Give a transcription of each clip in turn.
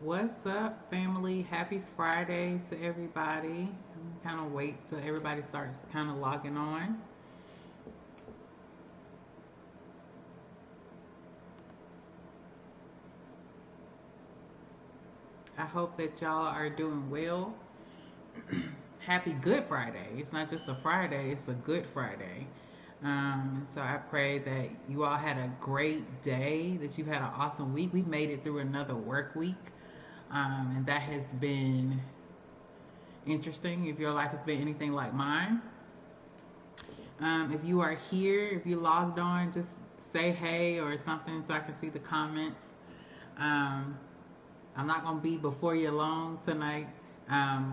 What's up, family? Happy Friday to everybody. Kind of wait till everybody starts kind of logging on. I hope that y'all are doing well. Happy Good Friday. It's not just a Friday, it's a Good Friday. So I pray that you all had a great day, that you had an awesome week. We've made it through another work week, and that has been interesting. If your life has been anything like mine, if you are here, if you logged on, just say hey or something so I can see the comments. Um, I'm not going to be before you long tonight,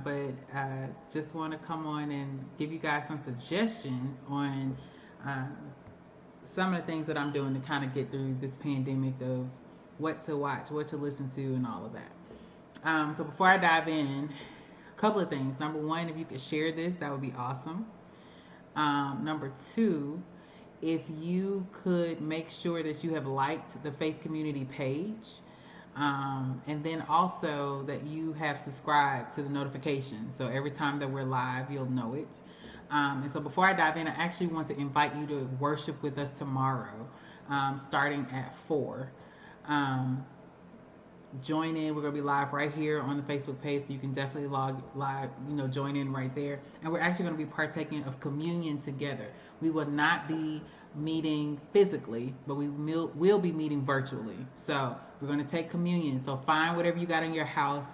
but just want to come on and give you guys some suggestions on um, some of the things that I'm doing to kind of get through this pandemic of what to watch, what to listen to, and all of that. So before I dive in, a couple of things. Number one, if you could share this, that would be awesome. Number two, if you could make sure that you have liked the Faith Community page, and then also that you have subscribed to the notifications. So every time that we're live, you'll know it. And so before I dive in, I actually want to invite you to worship with us tomorrow, starting at 4. Join in. We're going to be live right here on the Facebook page, so you can definitely log live, join in right there. And we're actually going to be partaking of communion together. We will not be meeting physically, but we will be meeting virtually. So we're going to take communion. So find whatever you got in your house.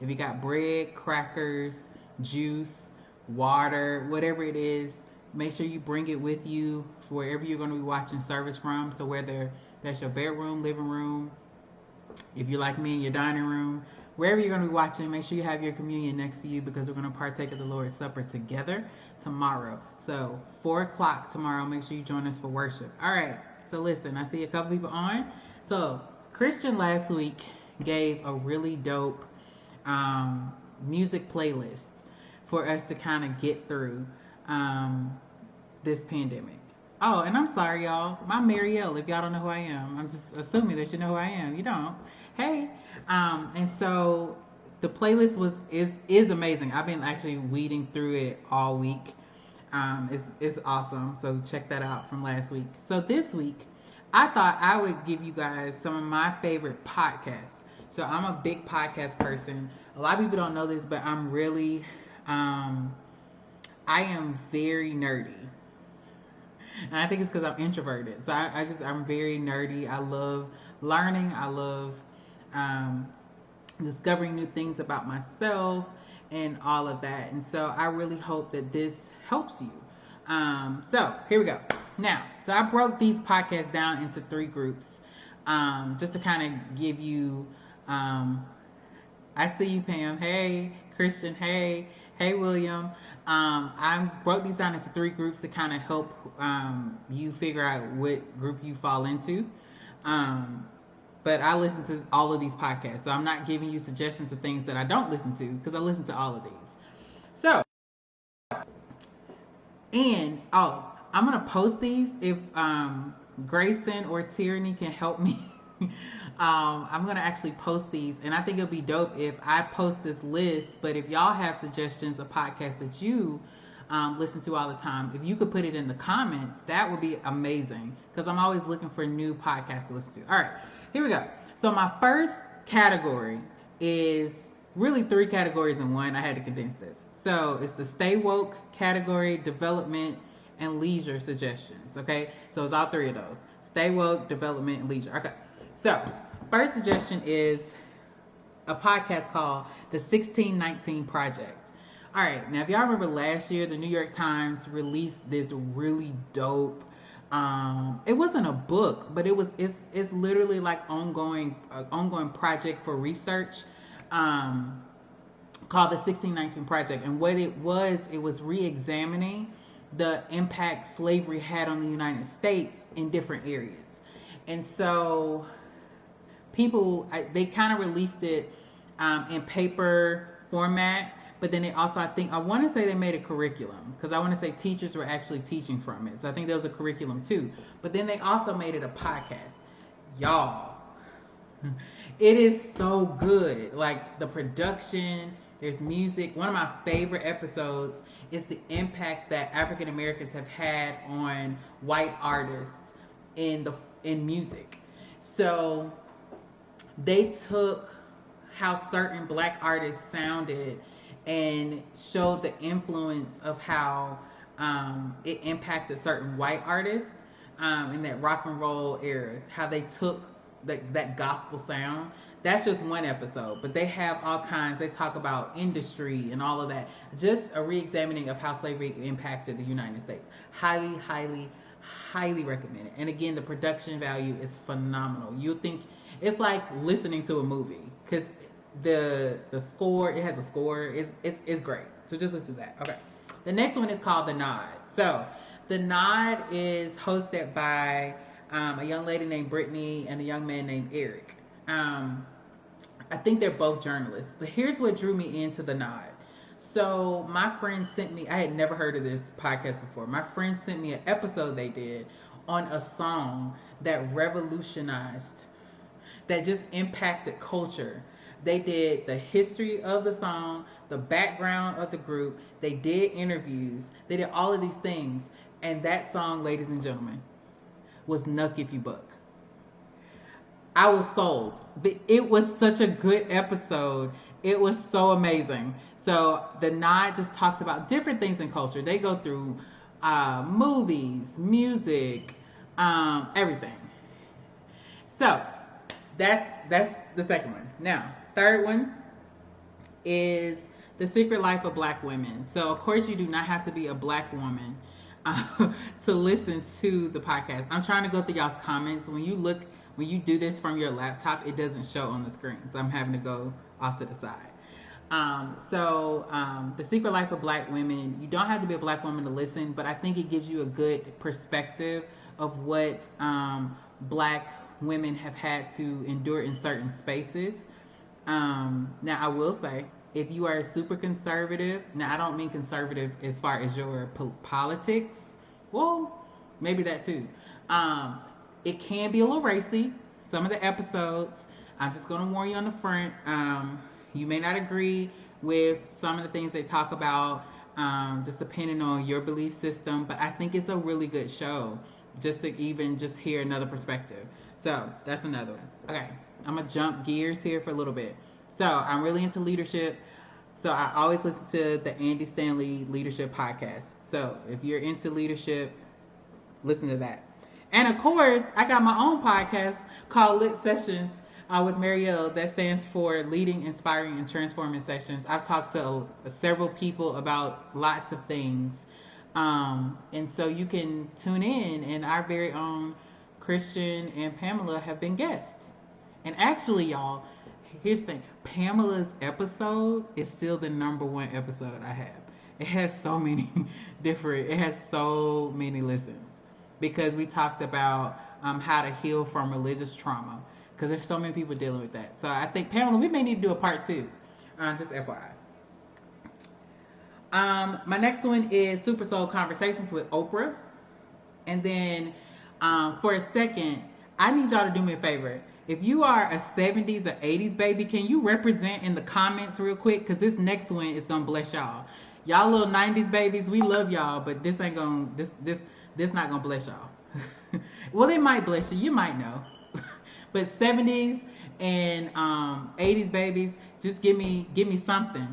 If you got bread, crackers, juice, water, whatever it is, make sure you bring it with you for wherever you're going to be watching service from. So whether that's your bedroom, living room, if you're like me in your dining room, wherever you're going to be watching, make sure you have your communion next to you because we're going to partake of the Lord's Supper together tomorrow. So 4 o'clock tomorrow, make sure you join us for worship. All right, so listen, I see a couple people on. So Christian last week gave a really dope music playlist for us to kind of get through this pandemic. Oh, and I'm sorry, y'all. I'm Marielle. If y'all don't know who I am, I'm just assuming that you know who I am. You don't. Hey. And so the playlist is amazing. I've been actually weeding through it all week. It's awesome. So check that out from last week. So this week, I thought I would give you guys some of my favorite podcasts. So I'm a big podcast person. A lot of people don't know this, but I'm really, I am very nerdy. And I think it's because I'm introverted. So I'm very nerdy. I love learning. I love um, discovering new things about myself and all of that. And so I really hope that this helps you. So here we go. Now, so I broke these podcasts down into 3 groups, just to kind of give you, I see you, Pam. Hey, Christian. Hey, William. I broke these down into 3 groups to kind of help you figure out what group you fall into. But I listen to all of these podcasts, so I'm not giving you suggestions of things that I don't listen to because I listen to all of these. So, and I'm gonna post these if Grayson or Tierney can help me. I'm gonna actually post these, and I think it'll be dope if I post this list. But if y'all have suggestions of podcasts that you listen to all the time, if you could put it in the comments, that would be amazing because I'm always looking for new podcasts to listen to. All right, here we go. So my first category is really 3 categories in one. I had to condense this. So it's the stay woke category, development, and leisure suggestions. Okay, so it's all 3 of those: stay woke, development, and leisure. Okay. So, first suggestion is a podcast called The 1619 Project. All right, now if y'all remember last year, the New York Times released this really dope. It wasn't a book, but it's literally like ongoing project for research, called The 1619 Project. And what it was re-examining the impact slavery had on the United States in different areas. And so they kind of released it in paper format, but then they also, I want to say they made a curriculum because I want to say teachers were actually teaching from it. So I think there was a curriculum too. But then they also made it a podcast. Y'all, It is so good. Like the production, there's music. One of my favorite episodes is the impact that African Americans have had on white artists in music. So they took how certain black artists sounded and showed the influence of how it impacted certain white artists in that rock and roll era. How they took that gospel sound. That's just one episode, but they have all kinds. They talk about industry and all of that. Just a re-examining of how slavery impacted the United States. Highly, highly, highly recommend it. And again, the production value is phenomenal. You think it's like listening to a movie because the score, it has a score, is great. So just listen to that. Okay. The next one is called The Nod. So The Nod is hosted by a young lady named Brittany and a young man named Eric. I think they're both journalists. But here's what drew me into The Nod. So my friend sent me, I had never heard of this podcast before. My friend sent me an episode they did on a song that revolutionized, that just impacted culture. They did the history of the song, the background of the group. They did interviews. They did all of these things. And that song, ladies and gentlemen, was Nuck If You Buck. I was sold. It was such a good episode. It was so amazing. So The Nod just talks about different things in culture. They go through movies, music, everything. So that's the second one. Now, third one is The Secret Life of Black Women. So of course you do not have to be a black woman to listen to the podcast. I'm trying to go through y'all's comments. When you do this from your laptop, it doesn't show on the screen. So I'm having to go off to the side. The Secret Life of Black Women, you don't have to be a black woman to listen, but I think it gives you a good perspective of what black women have had to endure in certain spaces. Now, I will say, if you are super conservative, now I don't mean conservative as far as your politics, well, maybe that too. It can be a little racy, some of the episodes. I'm just going to warn you on the front. You may not agree with some of the things they talk about, just depending on your belief system, but I think it's a really good show just to even just hear another perspective. So that's another one. Okay, I'm going to jump gears here for a little bit. So I'm really into leadership. So I always listen to the Andy Stanley Leadership Podcast. So if you're into leadership, listen to that. And of course, I got my own podcast called Lit Sessions with Marielle. That stands for Leading, Inspiring, and Transforming Sessions. I've talked to several people about lots of things. And so you can tune in, and our very own Christian and Pamela have been guests. And actually, y'all, here's the thing. Pamela's episode is still the #1 episode I have. It has so many listens because we talked about how to heal from religious trauma, because there's so many people dealing with that. So I think, Pamela, we may need to do a part 2, just FYI. My next one is Super Soul Conversations with Oprah. And then for a second, I need y'all to do me a favor. If you are a 70s or 80s baby, can you represent in the comments real quick? Because this next one is going to bless y'all. Y'all little 90s babies, we love y'all, but this ain't going to, this not going to bless y'all. Well, it might bless you. You might know. But 70s and 80s babies, just give me something.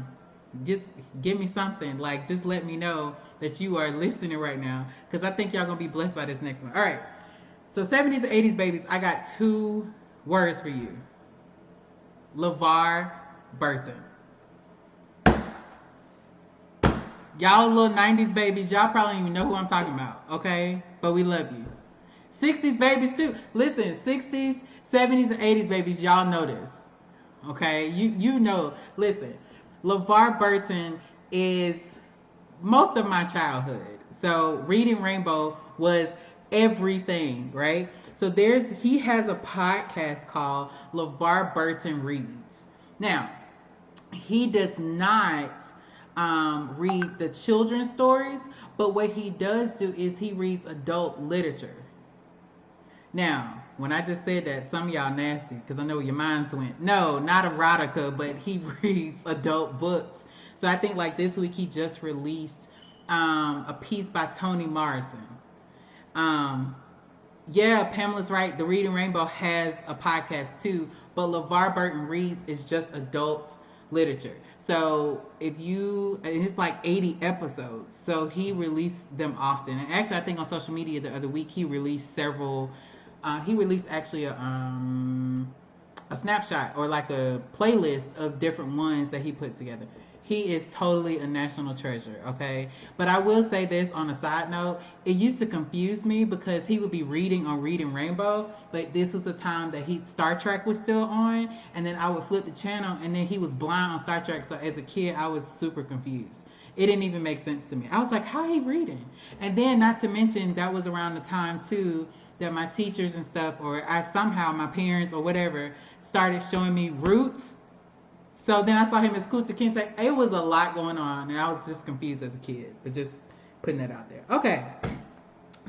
Just give me something. Like, just let me know that you are listening right now, because I think y'all going to be blessed by this next one. All right. So 70s and 80s babies, I got 2 words for you. LeVar Burton. Y'all little 90s babies, y'all probably don't even know who I'm talking about, okay? But we love you. 60s babies too. Listen, 60s, 70s, and 80s babies, y'all know this, okay? You know. Listen, LeVar Burton is most of my childhood. So Reading Rainbow was everything, right? So he has a podcast called LeVar Burton Reads. Now, he does not read the children's stories, but what he does do is he reads adult literature. Now, when I just said that, some of y'all nasty, because I know where your minds went. No, not erotica, but he reads adult books. So I think like this week he just released a piece by Toni Morrison. Yeah, Pamela's right. The Reading Rainbow has a podcast too, but LeVar Burton Reads is just adult literature. So and it's like 80 episodes. So he released them often. And actually, I think on social media the other week he released several. He released actually a snapshot or like a playlist of different ones that he put together. He is totally a national treasure, okay? But I will say this on a side note. It used to confuse me because he would be reading on Reading Rainbow, but this was a time that Star Trek was still on, and then I would flip the channel, and then he was blind on Star Trek, so as a kid, I was super confused. It didn't even make sense to me. I was like, how he reading? And then, not to mention, that was around the time, too, that my teachers and stuff, or my parents or whatever, started showing me Roots. So then I saw him as Kunta Kinte. It was a lot going on, and I was just confused as a kid. But just putting that out there. Okay.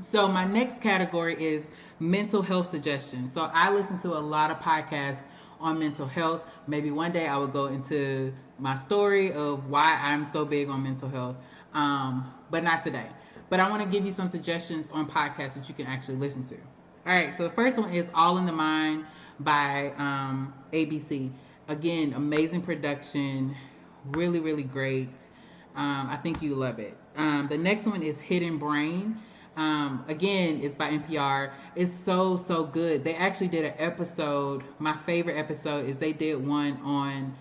So my next category is mental health suggestions. So I listen to a lot of podcasts on mental health. Maybe one day I will go into my story of why I'm so big on mental health, but not today. But I want to give you some suggestions on podcasts that you can actually listen to. All right. So the first one is All in the Mind by ABC. Again, amazing production, really, really great. I think you love it. The next one is Hidden Brain. Again, it's by NPR. It's so, so good. They actually did an episode. My favorite episode is they did one on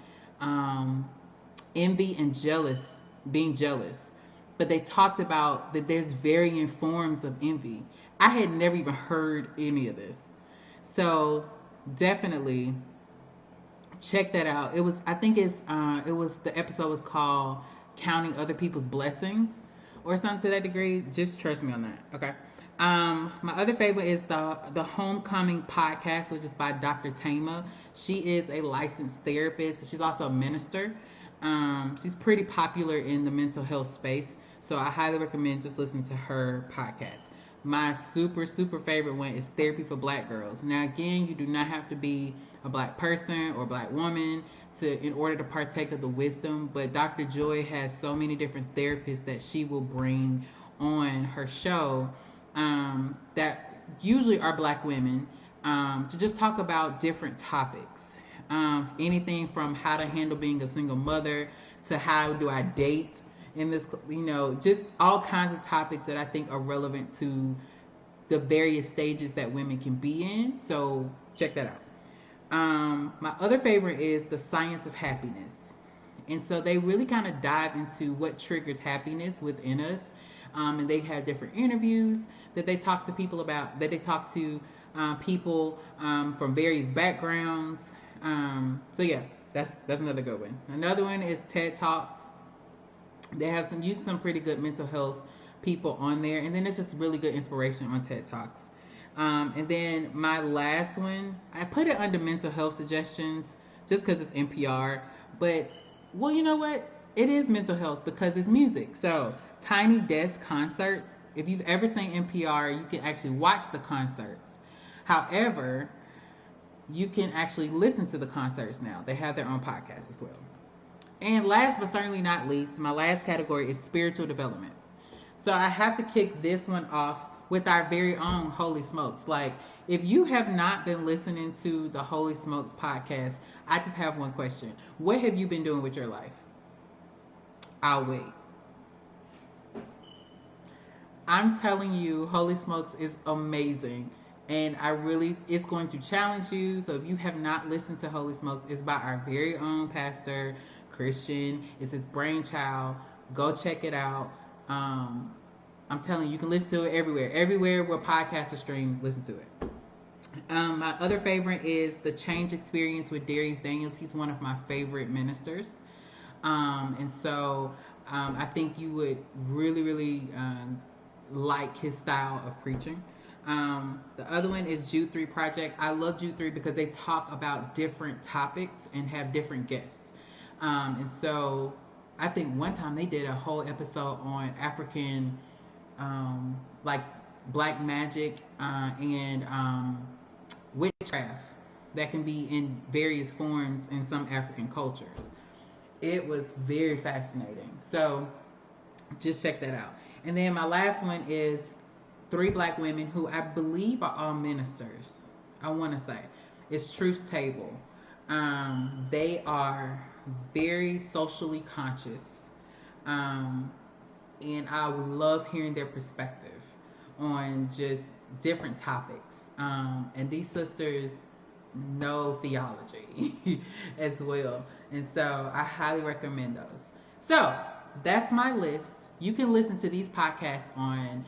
envy and being jealous. But they talked about that there's varying forms of envy. I had never even heard any of this. So definitely check that out. The episode was called Counting Other People's Blessings or something to that degree. Just trust me on that. Okay. My other favorite is the Homecoming podcast, which is by Dr. Tama. She is a licensed therapist. She's also a minister. She's pretty popular in the mental health space. So I highly recommend just listening to her podcast. My super, super favorite one is Therapy for Black Girls. Now, again, you do not have to be a black person or black woman in order to partake of the wisdom, but Dr. Joy has so many different therapists that she will bring on her show that usually are black women to just talk about different topics. Anything from how to handle being a single mother to how do I date in this, just all kinds of topics that I think are relevant to the various stages that women can be in. So check that out. My other favorite is The Science of Happiness. And so they really kind of dive into what triggers happiness within us. And they have different interviews that they talk to people about, that they talk to people from various backgrounds. So yeah, that's another good one. Another one is TED Talks. They have some pretty good mental health people on there, and then it's just really good inspiration on TED Talks. And then my last one, I put it under mental health suggestions just because it's NPR, but well, you know what? It is mental health because it's music. So Tiny Desk concerts. If you've ever seen NPR, you can actually watch the concerts. However, you can actually listen to the concerts now. They have their own podcast as well. And last but certainly not least, my last category is spiritual development. So I have to kick this one off with our very own Holy Smokes. Like, if you have not been listening to the Holy Smokes podcast, I just have one question. What have you been doing with your life? I'll wait. I'm telling you, Holy Smokes is amazing. And it's going to challenge you. So if you have not listened to Holy Smokes, it's by our very own pastor, Christian. It's his brainchild. Go check it out. I'm telling you, you can listen to it everywhere. Everywhere where podcasts are streamed, listen to it. My other favorite is The Change Experience with Darius Daniels. He's one of my favorite ministers. And so I think you would really, really like his style of preaching. The other one is Jude 3 Project. I love Jude 3 because they talk about different topics and have different guests. And so I think one time they did a whole episode on African, like black magic and witchcraft that can be in various forms in some African cultures. It was very fascinating. So just check that out. And then my last one is three black women who I believe are all ministers. I want to say it's Truth's Table. They are very socially conscious, and I would love hearing their perspective on just different topics. And these sisters know theology as well, and so I highly recommend those. So that's my list. You can listen to these podcasts on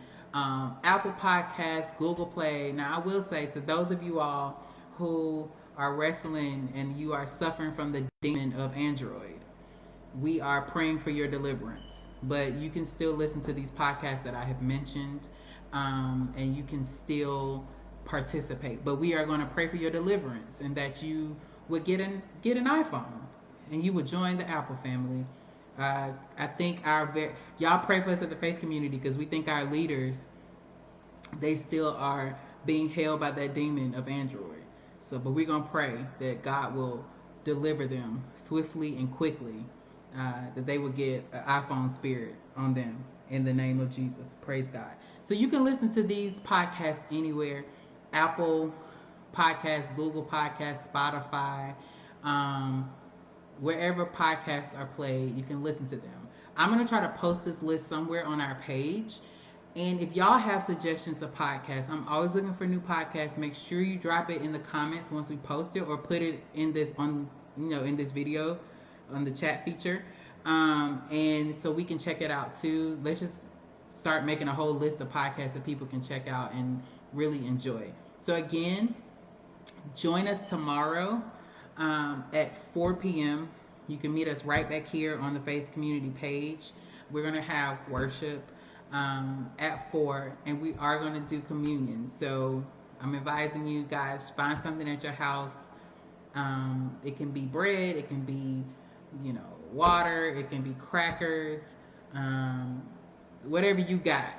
Apple Podcasts, Google Play. Now, I will say to those of you all who are wrestling and you are suffering from the demon of Android, we are praying for your deliverance. But you can still listen to these podcasts that I have mentioned, and you can still participate. But we are going to pray for your deliverance and that you would get an iPhone and you would join the Apple family. I think y'all pray for us at the faith community, because we think our leaders, they still are being held by that demon of Android. So, but we're going to pray that God will deliver them swiftly and quickly, that they will get an iPhone spirit on them in the name of Jesus. Praise God. So you can listen to these podcasts anywhere: Apple Podcasts, Google Podcasts, Spotify, wherever podcasts are played, you can listen to them. I'm going to try to post this list somewhere on our page. And if y'all have suggestions of podcasts, I'm always looking for new podcasts. Make sure you drop it in the comments once we post it, or put it in this in this video on the chat feature. And so we can check it out too. Let's just start making a whole list of podcasts that people can check out and really enjoy. So again, join us tomorrow at 4 p.m. You can meet us right back here on the Faith Community page. We're going to have worship at 4, and we are going to do communion. So I'm advising you guys, find something at your house. It can be bread, it can be, water, it can be crackers, whatever you got.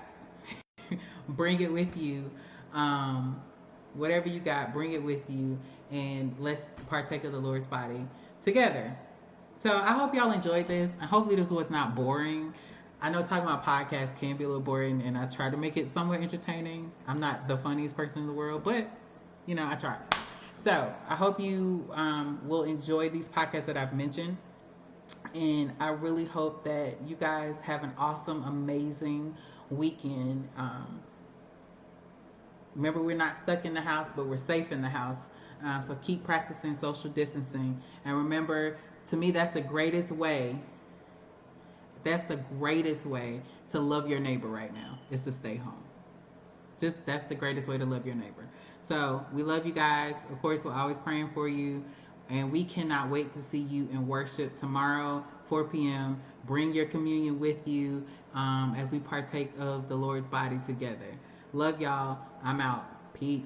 Bring it with you. Whatever you got, bring it with you, and let's partake of the Lord's body together. So I hope y'all enjoyed this, and hopefully this was not boring. I know talking about podcasts can be a little boring, and I try to make it somewhat entertaining. I'm not the funniest person in the world, but I try. So I hope you will enjoy these podcasts that I've mentioned, and I really hope that you guys have an awesome, amazing weekend. Remember, we're not stuck in the house, but we're safe in the house. So keep practicing social distancing. And remember, to me, that's the greatest way. That's the greatest way to love your neighbor right now, is to stay home. That's the greatest way to love your neighbor. So we love you guys. Of course, we're always praying for you. And we cannot wait to see you in worship tomorrow, 4 p.m. Bring your communion with you as we partake of the Lord's body together. Love y'all. I'm out. Peace.